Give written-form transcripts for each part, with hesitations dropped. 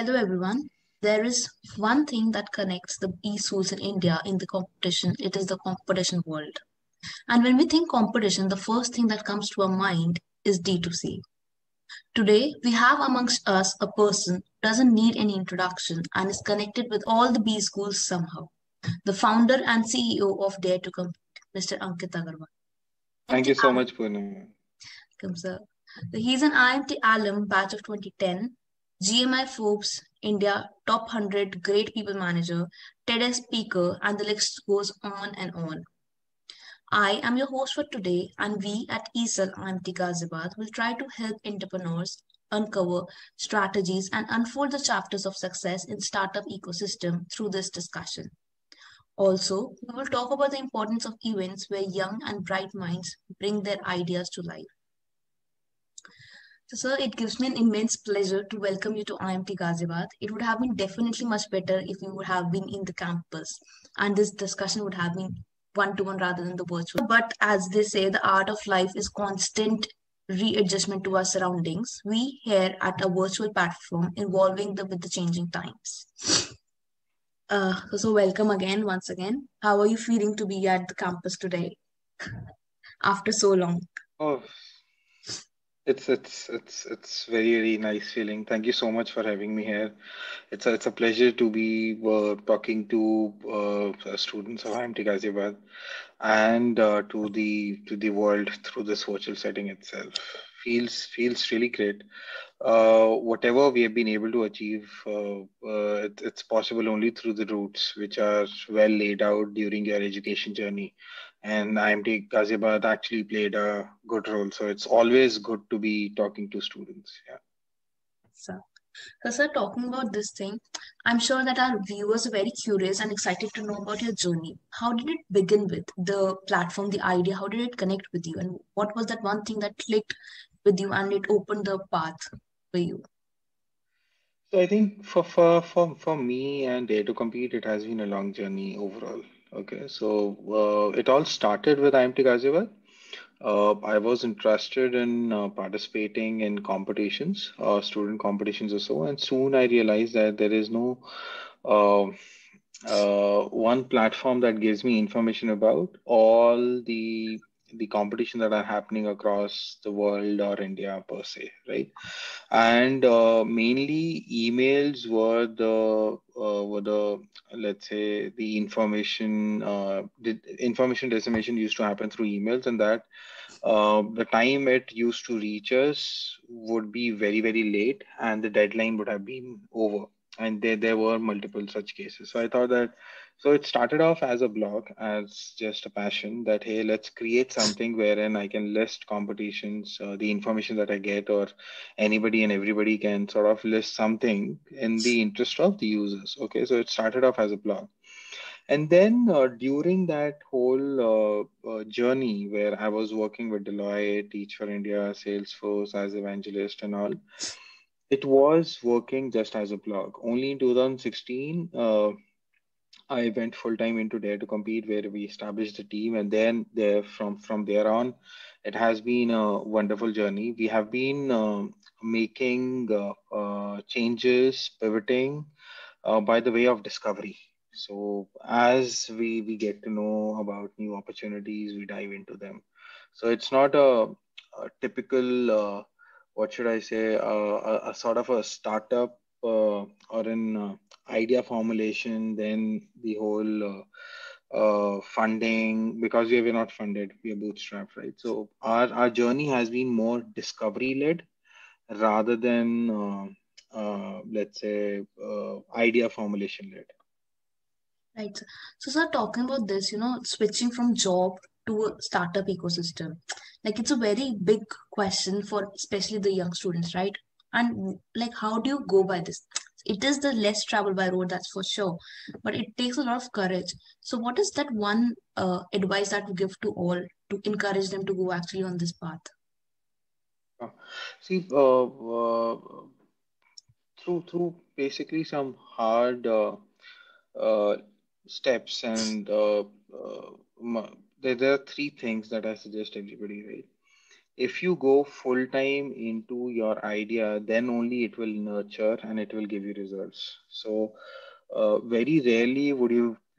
Hello everyone. There is one thing that connects the e-schools in India in the competition. It is the competition world. And when we think competition, the first thing that comes to our mind is D2C. Today, we have amongst us a person who doesn't need any introduction and is connected with all the B schools somehow. The founder and CEO of Dare2Compete, Mr. Ankit Aggarwal. Thank you so much, Purnima. Welcome, sir. He's an IMT alum, batch of 2010, GMI Forbes India Top 100 Great People Manager, TEDx speaker, and the list goes on and on. I am your host for today, and we at ESL IMT Ghaziabad will try to help entrepreneurs uncover strategies and unfold the chapters of success in startup ecosystem through this discussion. Also, we will talk about the importance of events where young and bright minds bring their ideas to life. So, sir, it gives me an immense pleasure to welcome you to IMT Ghaziabad. It would have been definitely much better if you would have been in the campus and this discussion would have been one-to-one rather than the virtual. But as they say, the art of life is constant readjustment to our surroundings. We here at a virtual platform involving with the changing times. So welcome again, once again. How are you feeling to be at the campus today after so long? Oh, it's very nice feeling. Thank you so much for having me here. It's a pleasure to be talking to students of IMT Ghaziabad and to the world through this virtual setting itself. Feels really great. Whatever we have been able to achieve, it's possible only through the routes which are well laid out during your education journey. And IMT Ghaziabad actually played a good role. So it's always good to be talking to students. Yeah. So, sir, talking about this thing, I'm sure that our viewers are very curious and excited to know about your journey. How did it begin with the platform, the idea? How did it connect with you? And what was that one thing that clicked with you and it opened the path for you? So I think for me and Dare2Compete, it has been a long journey overall. Okay, so it all started with IMT Ghaziabad. I was interested in participating in competitions, student competitions or so, and soon I realized that there is no uh, one platform that gives me information about all the competition that are happening across the world or India per se, right? And mainly emails were the let's say the information dissemination used to happen through emails, and that the time it used to reach us would be very late, and the deadline would have been over. And there were multiple such cases. So I thought that so it started off as a blog, as just a passion that hey, let's create something wherein I can list competitions, the information that I get, or anybody and everybody can sort of list something in the interest of the users. Okay, so it started off as a blog. And then during that whole journey where I was working with Deloitte, Teach for India, Salesforce as evangelist and all, it was working just as a blog. Only in 2016, I went full time into Dare2Compete, where we established the team, and then from there on, it has been a wonderful journey. We have been making changes, pivoting by the way of discovery. So as we get to know about new opportunities, we dive into them. So it's not a typical, what should I say, a sort of a startup or an idea formulation, then the whole funding, because we were not funded, we are bootstrapped, right? So our journey has been more discovery led rather than let's say idea formulation led. Right. So, sir, talking about this, switching from job to a startup ecosystem, like it's a very big question for especially the young students, right? And like, how do you go by this? It is the less traveled by road, that's for sure, but it takes a lot of courage. So, what is that one advice that you give to all to encourage them to go actually on this path? Uh, See, through basically some hard uh, steps, and there are three things that I suggest everybody, right? If you go full time into your idea, then only it will nurture and it will give you results. So very rarely would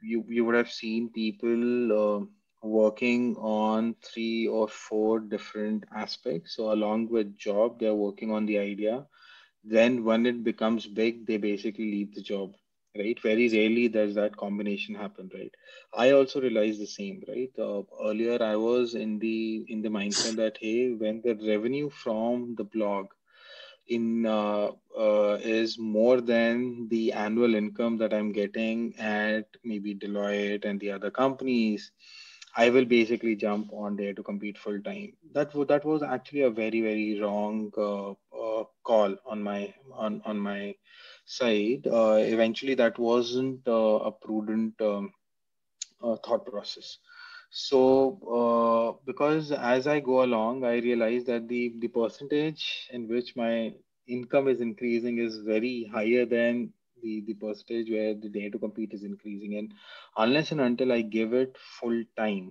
you would have seen people working on three or four different aspects. So along with job, they're working on the idea. Then when it becomes big, they basically leave the job, right? Very rarely does that combination happen, right? I also realized the same, right? Earlier I was in the mindset that, hey, when the revenue from the blog in is more than the annual income that I'm getting at maybe Deloitte and the other companies, I will basically jump on there to compete full time. That was actually a very wrong call on my side. Eventually, that wasn't a prudent thought process. So, because as I go along, I realize that the percentage in which my income is increasing is very higher than the percentage where the day to compete is increasing. And unless and until I give it full time,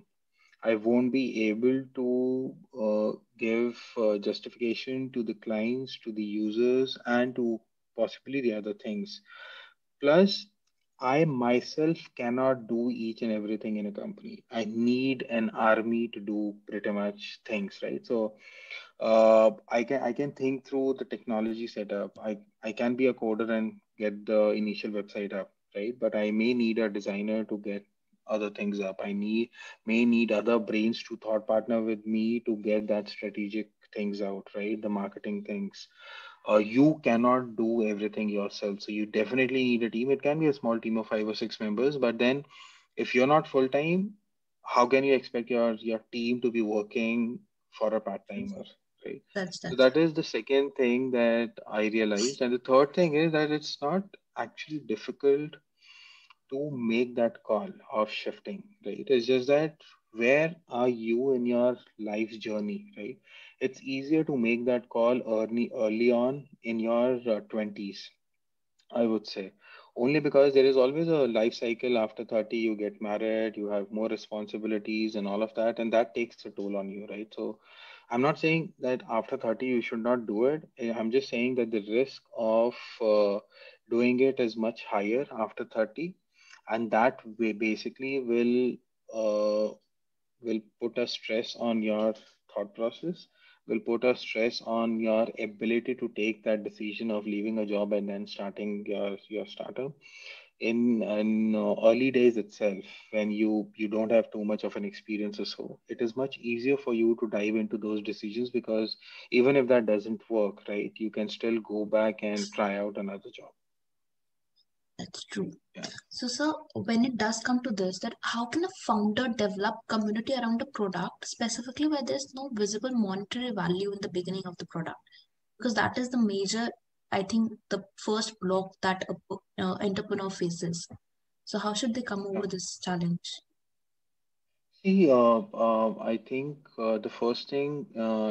I won't be able to give justification to the clients, to the users, and to possibly the other things. Plus, I myself cannot do each and everything in a company. I need an army to do pretty much things, right? So I can think through the technology setup. I can be a coder and get the initial website up, right? But I may need a designer to get other things up. I may need other brains to thought partner with me to get that strategic things out, right? The marketing things. You cannot do everything yourself, so you definitely need a team. It can be a small team of 5 or 6 members, but then if you're not full time, how can you expect your team to be working for a part timer, right? So That's that is the second thing that I realized. And the third thing is that it's not actually difficult to make that call of shifting, right? It's just that where are you in your life journey, right? It's easier to make that call early on in your 20s, I would say, only because there is always a life cycle after 30. You get married, you have more responsibilities and all of that, and that takes a toll on you, right? So I'm not saying that after 30 you should not do it. I'm just saying that the risk of doing it is much higher after 30, and that basically will put a stress on your thought process, will put a stress on your ability to take that decision of leaving a job and then starting your startup in early days itself, when you don't have too much of an experience or so. It is much easier for you to dive into those decisions, because even if that doesn't work, right, you can still go back and try out another job. that's true. Yeah. So, sir, when it does come to this, that how can a founder develop community around a product, specifically where there's no visible monetary value in the beginning of the product? Because that is the major, I think, the first block that a entrepreneur faces. So, how should they come over this challenge? See, I think the first thing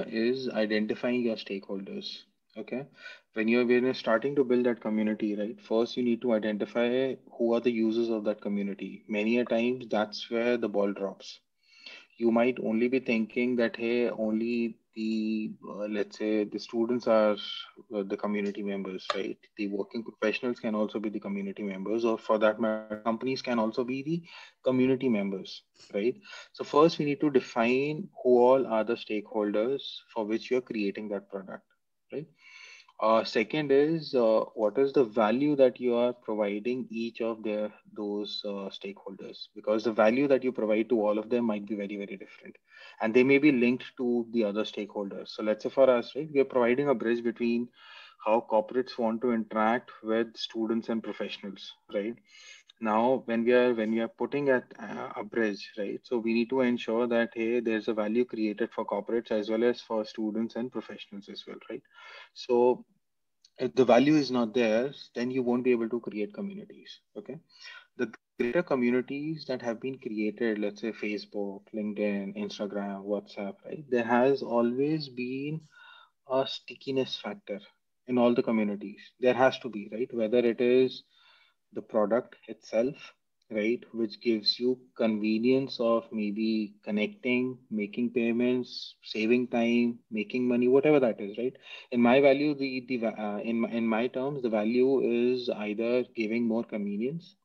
is identifying your stakeholders. Okay, when you're starting to build that community, right? First, you need to identify who are the users of that community. Many a times, that's where the ball drops. You might only be thinking that, hey, only the let's say the students are the community members, right? The working professionals can also be the community members, or for that matter, companies can also be the community members, right? So first we need to define who all are the stakeholders for which you're creating that product, right? Second is what is the value that you are providing each of those stakeholders, because the value that you provide to all of them might be very different, and they may be linked to the other stakeholders. So let's say for us, right, we are providing a bridge between how corporates want to interact with students and professionals, right? Now when we are putting at a bridge, right, so we need to ensure that, hey, there's a value created for corporates as well as for students and professionals as well, right? So if the value is not there, then you won't be able to create communities. Okay. The greater communities that have been created, let's say Facebook, LinkedIn, Instagram, WhatsApp, right? There has always been a stickiness factor in all the communities. There has to be, right? Whether it is the product itself, right? Which gives you convenience of maybe connecting, making payments, saving time, making money, whatever that is, right? In my value, in my terms, the value is either giving more convenience,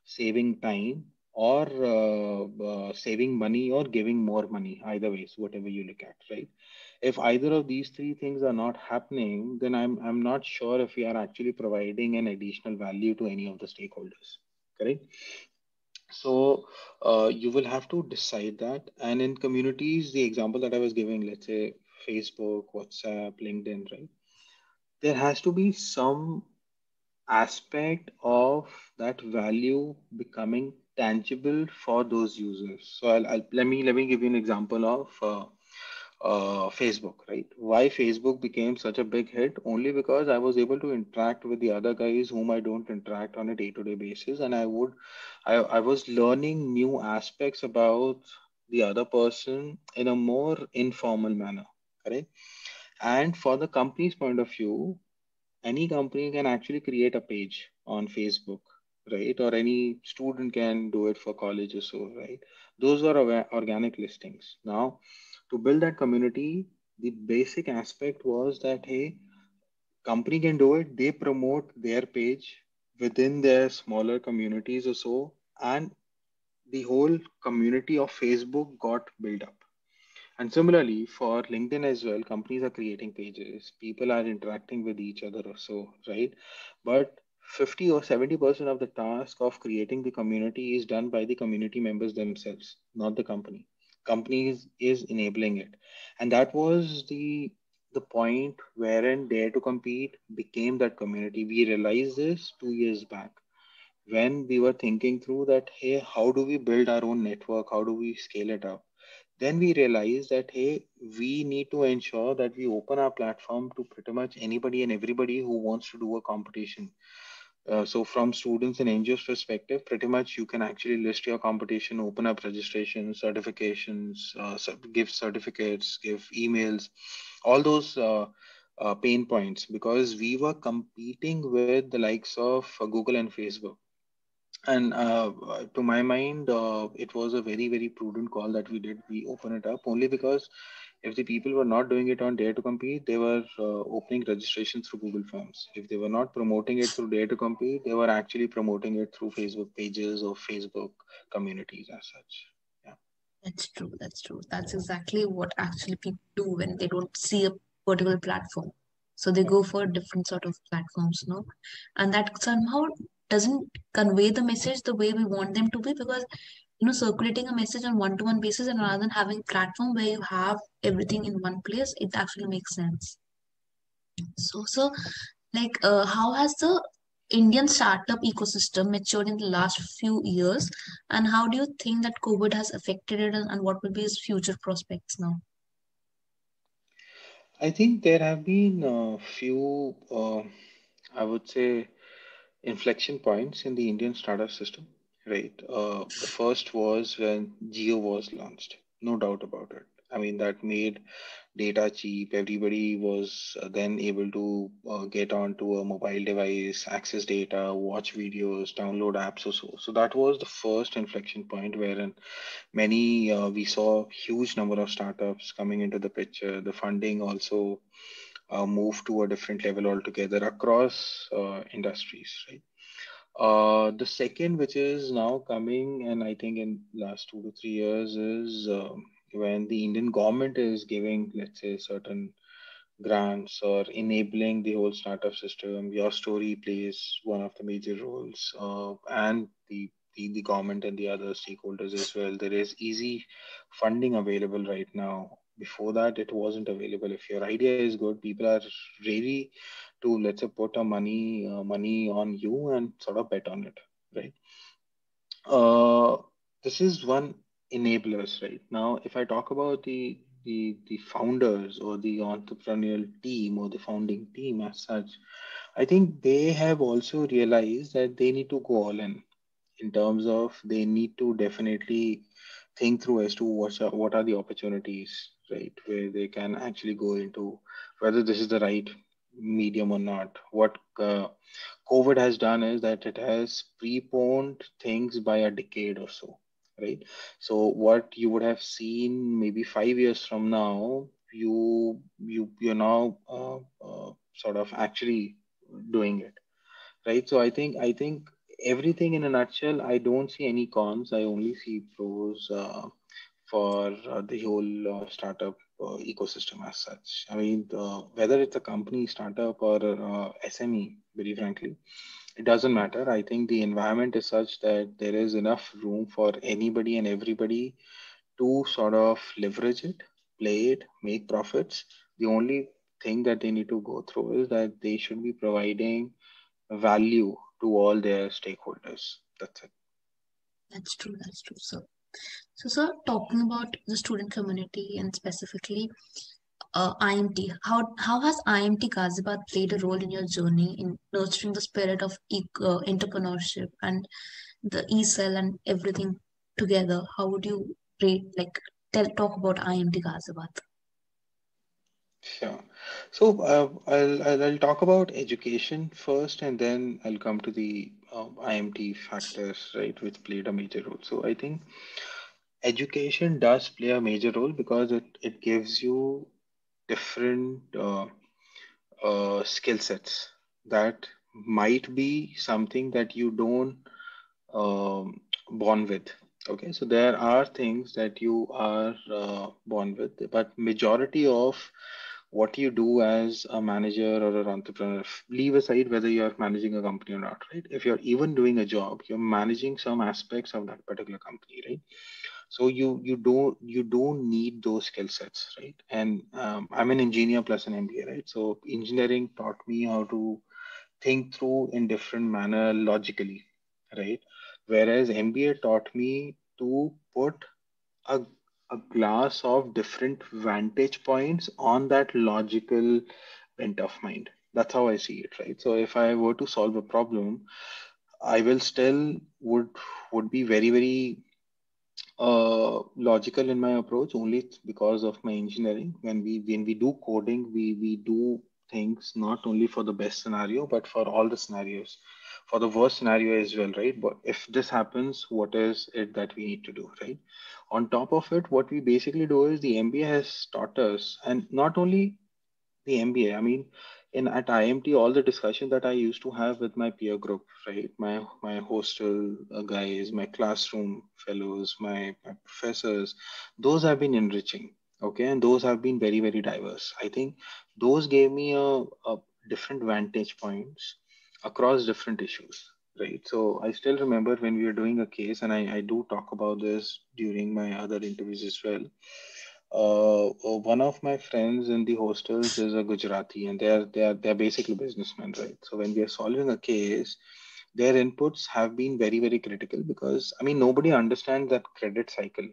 saving time, or saving money or giving more money. Either ways, whatever you look at, right? If either of these three things are not happening, then I'm not sure if we are actually providing an additional value to any of the stakeholders. Correct. So you will have to decide that. And in communities, the example that I was giving, let's say Facebook, WhatsApp, LinkedIn, right? There has to be some aspect of that value becoming tangible for those users. So let me give you an example of Facebook, right? Why Facebook became such a big hit? Only because I was able to interact with the other guys whom I don't interact on a day-to-day basis, and I was learning new aspects about the other person in a more informal manner, correct? And for the company's point of view, any company can actually create a page on Facebook, right? Or any student can do it for college or so, right? Those are organic listings. Now, to build that community, the basic aspect was that, hey, company can do it. They promote their page within their smaller communities or so, and the whole community of Facebook got built up. And similarly, for LinkedIn as well, companies are creating pages, people are interacting with each other or so, right? But 50 or 70% of the task of creating the community is done by the community members themselves, not the company. Company is enabling it. And that was the point wherein Dare to Compete became that community. We realized this 2 years back when we were thinking through that, hey, how do we build our own network? How do we scale it up? Then we realized that, hey, we need to ensure that we open our platform to pretty much anybody and everybody who wants to do a competition. So from students and NGOs perspective, pretty much you can actually list your competition, open up registration, certifications, give certificates, give emails, all those pain points, because we were competing with the likes of Google and Facebook. And to my mind, it was a very, very prudent call that we did. We open it up only because if the people were not doing it on Dare to Compete, they were opening registration through Google Forms. If they were not promoting it through Dare to Compete, they were actually promoting it through Facebook pages or Facebook communities as such. Yeah. That's true. That's true. That's exactly what actually people do when they don't see a particular platform. So they go for different sort of platforms, no? And that somehow doesn't convey the message the way we want them to be, because circulating a message on one-to-one basis and rather than having platform where you have everything in one place, it actually makes sense. So like how has the Indian startup ecosystem matured in the last few years, and how do you think that COVID has affected it, and what will be its future prospects now? I think there have been a few, I would say, inflection points in the Indian startup system, right? The first was when Geo was launched, no doubt about it. I mean, that made data cheap. Everybody was then able to get onto a mobile device, access data, watch videos, download apps or so. So that was the first inflection point wherein we saw huge number of startups coming into the picture. The funding also moved to a different level altogether across industries, right? The second, which is now coming, and I think in last 2 to 3 years, is when the Indian government is giving, let's say, certain grants or enabling the whole startup system. Your story plays one of the major roles, and the government and the other stakeholders as well. There is easy funding available right now. Before that, it wasn't available. If your idea is good, people are ready to, let's say, put a money on you and sort of bet on it, right? Uh, this is one enablers, right? Now, if I talk about the founders or the entrepreneurial team or the founding team as such, I think they have also realized that they need to go all in terms of they need to definitely think through as to what are the opportunities, right, where they can actually go into, whether this is the right medium or not, what COVID has done is that it has preponed things by a decade or so, right? So what you would have seen maybe 5 years from now, you're now sort of actually doing it, right? So I think everything in a nutshell. I don't see any cons. I only see pros for the whole startup ecosystem as such. I mean, whether it's a company, startup, or SME, very frankly, it doesn't matter. I think the environment is such that there is enough room for anybody and everybody to sort of leverage it, play it, make profits. The only thing that they need to go through is that they should be providing value to all their stakeholders. That's it. That's true. That's true. So, sir, talking about the student community and specifically IMT, how has IMT Ghaziabad played a role in your journey in nurturing the spirit of entrepreneurship and the e-cell and everything together? How would you rate, like, talk about IMT Ghaziabad? Sure. So I'll talk about education first, and then I'll come to the IMT factors, right, which played a major role. So I think education does play a major role because it gives you different skill sets that might be something that you don't born with. Okay, so there are things that you are born with, but majority of what you do as a manager or an entrepreneur, leave aside whether you're managing a company or not, right? If you're even doing a job, you're managing some aspects of that particular company, right? So you don't need those skill sets, right? And I'm an engineer plus an MBA, right? So engineering taught me how to think through in different manner logically, right? Whereas MBA taught me to put a, a glass of different vantage points on that logical bent of mind. That's how I see it, right? So if I were to solve a problem, I will still would be very, very logical in my approach only because of my engineering. When we do coding, we do things not only for the best scenario but for all the scenarios, for the worst scenario as well, right? But if this happens, what is it that we need to do, right? On top of it, what we basically do is the MBA has taught us, and not only the MBA. I mean, in at IMT, all the discussion that I used to have with my peer group, right? My hostel guys, my classroom fellows, my professors, those have been enriching. Okay, and those have been very, very diverse. I think those gave me a different vantage points across different issues. Right. So I still remember when we were doing a case, and I do talk about this during my other interviews as well. One of my friends in the hostels is a Gujarati, and they're basically businessmen, right? So when we are solving a case, their inputs have been very, very critical because I mean nobody understands that credit cycle.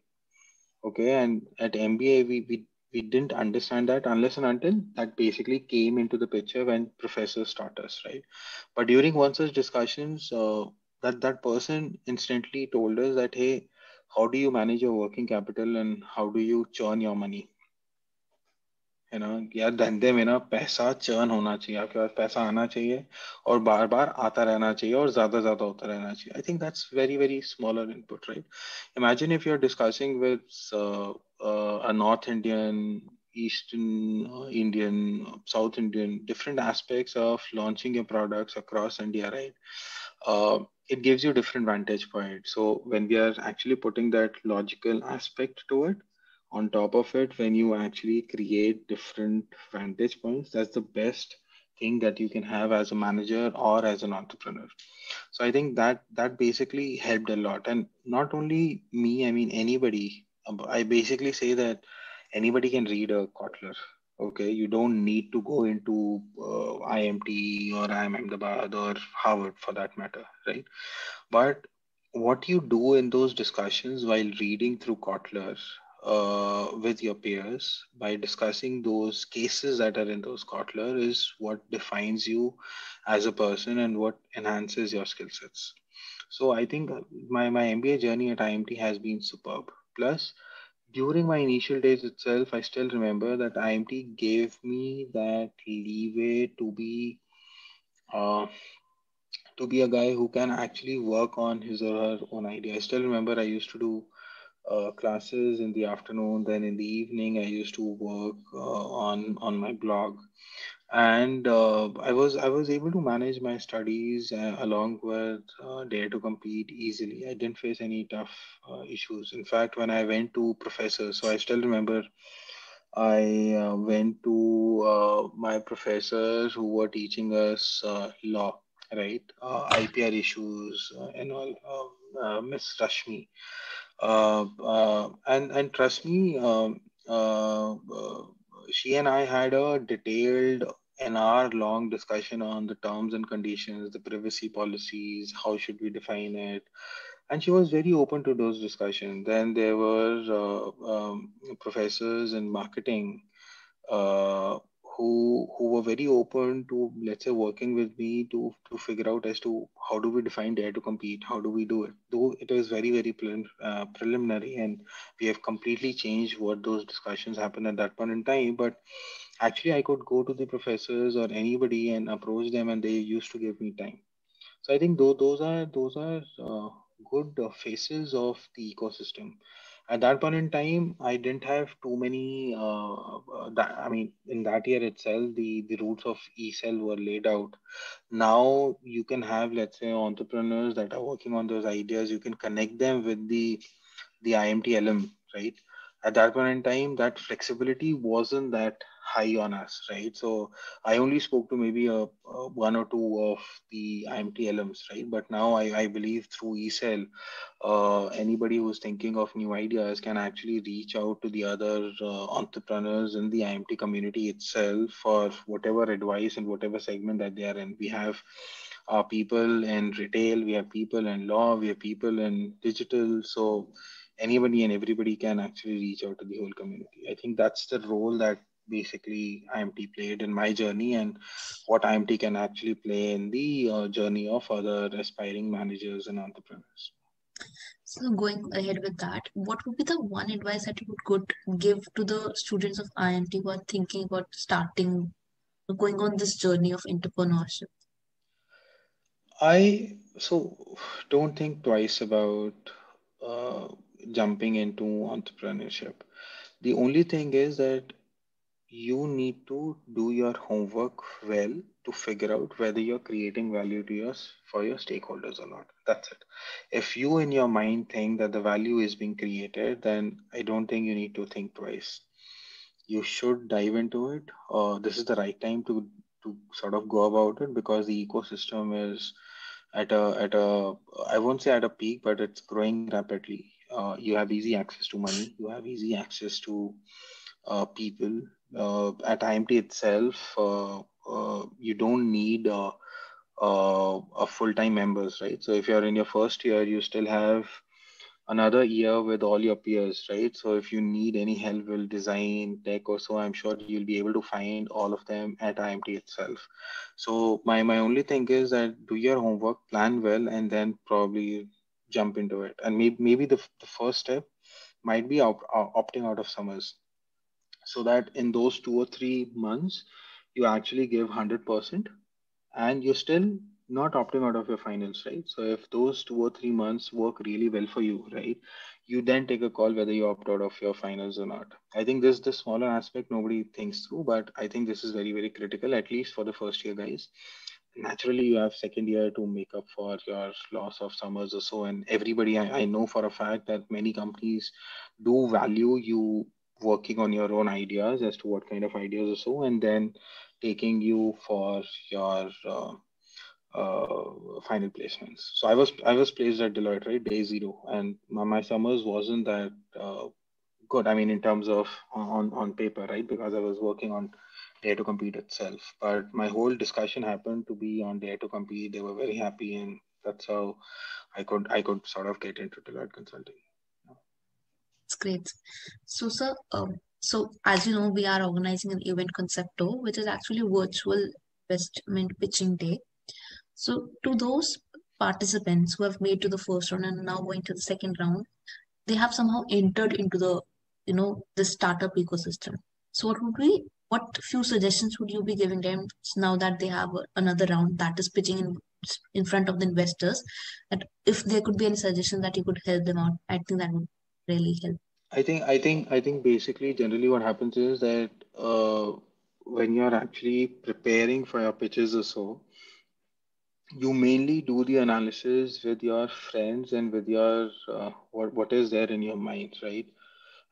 Okay, and at MBA we didn't understand that unless and until that basically came into the picture when professors taught us, right? But during one such discussions, that person instantly told us that, hey, how do you manage your working capital and how do you churn your money? है ना, यार धंधे में ना पैसा churn होना चाहिए, आपके पास पैसा आना चाहिए और बार बार आता रहना चाहिए और ज्यादा होता रहना चाहिए. I think that's very, very smaller input, right? Imagine if you're discussing with a North Indian, Eastern Indian, South Indian, different aspects of launching your products across India, right? It gives you different vantage points. So when we are actually putting that logical aspect to it, on top of it, when you actually create different vantage points, that's the best thing that you can have as a manager or as an entrepreneur. So I think that basically helped a lot, and not only me, I mean anybody. I basically say that anybody can read a Kotler. Okay, you don't need to go into IMT or IIM Ahmedabad or Harvard for that matter, right? But what you do in those discussions while reading through Kotler with your peers by discussing those cases that are in those Kotler is what defines you as a person and what enhances your skill sets. So I think my MBA journey at IMT has been superb. Plus, during my initial days itself, I still remember that IMT gave me that leeway to be uh, to be a guy who can actually work on his or her own idea. I still remember I used to do classes in the afternoon. Then in the evening, I used to work on my blog, and I was able to manage my studies along with Dare to Compete easily. I didn't face any tough issues. In fact, when I went to professors, so I still remember I went to my professors who were teaching us law, right? IPR issues and all. Miss Rashmi, and trust me, she and I had a detailed an hour long discussion on the terms and conditions, the privacy policies, how should we define it, and she was very open to those discussions. Then there were professors in marketing uh, who were very open to, let's say, working with me to figure out as to how do we define Dare to Compete, how do we do it. Though it is very very preliminary, and we have completely changed what those discussions happened at that point in time. But actually, I could go to the professors or anybody and approach them, and they used to give me time. So I think those are good faces of the ecosystem. At that point in time, I didn't have too many. I mean, in that year itself, the roots of eCell were laid out. Now you can have, let's say, entrepreneurs that are working on those ideas. You can connect them with the IMT LM, right? At that point in time, that flexibility wasn't that high on us, right? So I only spoke to maybe one or two of the IMT LMs, right? But now I believe through eCell, anybody who's thinking of new ideas can actually reach out to the other entrepreneurs in the IMT community itself for whatever advice and whatever segment that they are in. We have people in retail, we have people in law, we have people in digital. So anybody and everybody can actually reach out to the whole community. I think that's the role that basically IMT played in my journey, and what IMT can actually play in the journey of other aspiring managers and entrepreneurs. So going ahead with that, what would be the one advice that you could give to the students of IMT who are thinking about starting, going on this journey of entrepreneurship? I so don't think twice about uh, jumping into entrepreneurship. The only thing is that you need to do your homework well to figure out whether you're creating value to yours for your stakeholders or not. That's it. If you in your mind think that the value is being created, then I don't think you need to think twice. You should dive into it. This is the right time to sort of go about it, because the ecosystem is at a I won't say at a peak, but it's growing rapidly. You have easy access to money. You have easy access to people. At IMT itself, you don't need a full-time members, right? So if you're in your first year, you still have another year with all your peers, right? So if you need any help with design, tech, or so, I'm sure you'll be able to find all of them at IMT itself. So my only thing is that do your homework, plan well, and then probably jump into it. And maybe the first step might be opting out of summers, so that in those 2 or 3 months you actually give 100%, and you're still not opting out of your finals, right? So if those 2 or 3 months work really well for you, right, you then take a call whether you opt out of your finals or not. I think this the smaller aspect nobody thinks through, but I think this is very very critical, at least for the first year guys. Naturally you have second year to make up for your loss of summers or so, and everybody, I know for a fact that many companies do value you working on your own ideas as to what kind of ideas or so, and then taking you for your final placements. So I was placed at Deloitte, right, day zero, and my summers wasn't that good. I mean, in terms of on paper, right, because I was working on Dare to Compete itself. But my whole discussion happened to be on Dare to Compete. They were very happy, and that's how I could sort of get into Deloitte Consulting. It's great. So, sir, so as you know, we are organizing an event Concepto, which is actually virtual investment pitching day. So, to those participants who have made to the first round and now going to the second round, they have somehow entered into the, the startup ecosystem. So, what few suggestions would you be giving them now that they have another round that is pitching in in front of the investors. That if there could be any suggestion that you could help them out, I think that would really help. I think basically generally what happens is that when you're actually preparing for your pitches or so, you mainly do the analysis with your friends and with your what is there in your mind, right?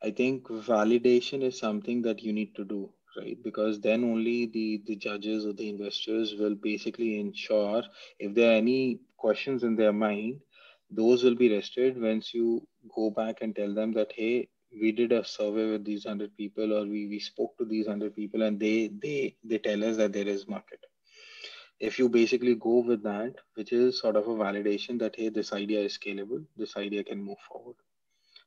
I think validation is something that you need to do, right? Because then only the judges or the investors will basically ensure if there are any questions in their mind, those will be rested once you go back and tell them that, hey, we did a survey with these 100 people, or we spoke to these 100 people, and they tell us that there is market. If you basically go with that, which is sort of a validation that, hey, this idea is scalable, this idea can move forward.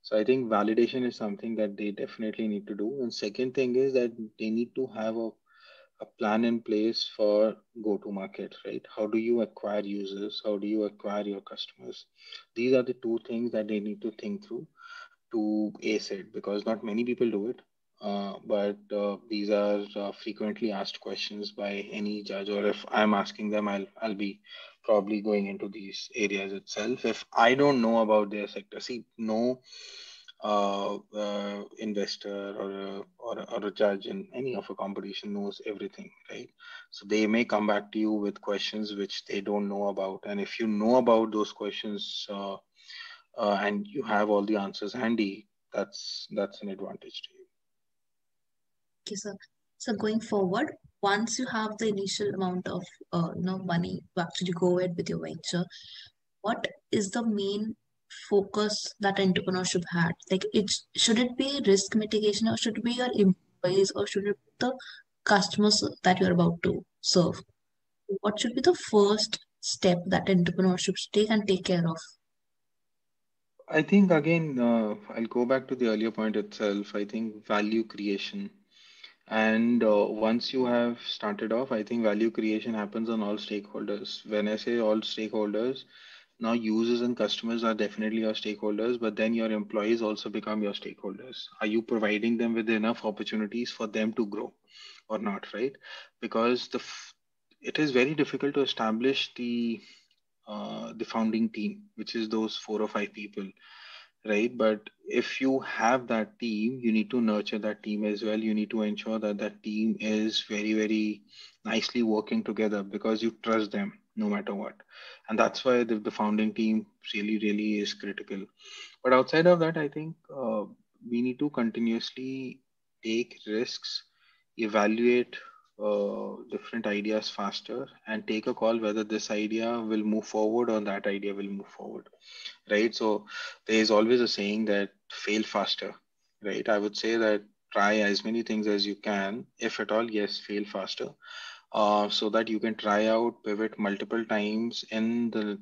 So I think validation is something that they definitely need to do. And second thing is that they need to have a plan in place for go to market, right? How do you acquire users? How do you acquire your customers? These are the two things that they need to think through to ace it, because not many people do it. But these are frequently asked questions by any judge, or if I'm asking them, I'll be probably going into these areas itself. If I don't know about their sector, see, no investor or a judge in any of a competition knows everything, right? So they may come back to you with questions which they don't know about, and if you know about those questions and you have all the answers handy, that's an advantage to you. Okay, so going forward, once you have the initial amount of money to actually go ahead with your venture, what is the main focus that entrepreneurship had? Like, should it be risk mitigation, or should it be your employees, or should it be the customers that you're about to serve? What should be the first step that entrepreneurship should take and take care of? I think again, I'll go back to the earlier point itself. I think value creation. And once you have started off, I think value creation happens on all stakeholders. When I say all stakeholders, now users and customers are definitely your stakeholders, but then your employees also become your stakeholders. Are you providing them with enough opportunities for them to grow or not, right? Because it is very difficult to establish the founding team, which is those 4 or 5 people, right? But if you have that team, you need to nurture that team as well. You need to ensure that that team is very, very nicely working together, because you trust them no matter what. And that's why the founding team really, really is critical. But outside of that, I think we need to continuously take risks, evaluate different ideas faster, and take a call whether this idea will move forward or that idea will move forward, right? So there is always a saying that fail faster, right? I would say that try as many things as you can. If at all, yes, fail faster, so that you can try out, pivot multiple times in the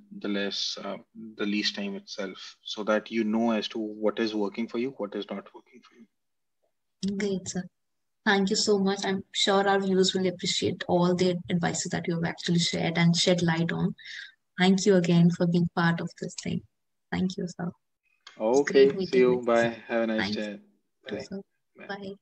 least time itself, so that you know as to what is working for you, what is not working for you. Great, sir. Thank you so much. I'm sure our viewers will appreciate all the advices that you have actually shared and shed light on. Thank you again for being part of this thing. Thank you, sir. It's great Okay, see meeting you. with you, sir. Bye. Have a nice Thank day. you, Bye. sir. Bye. Bye.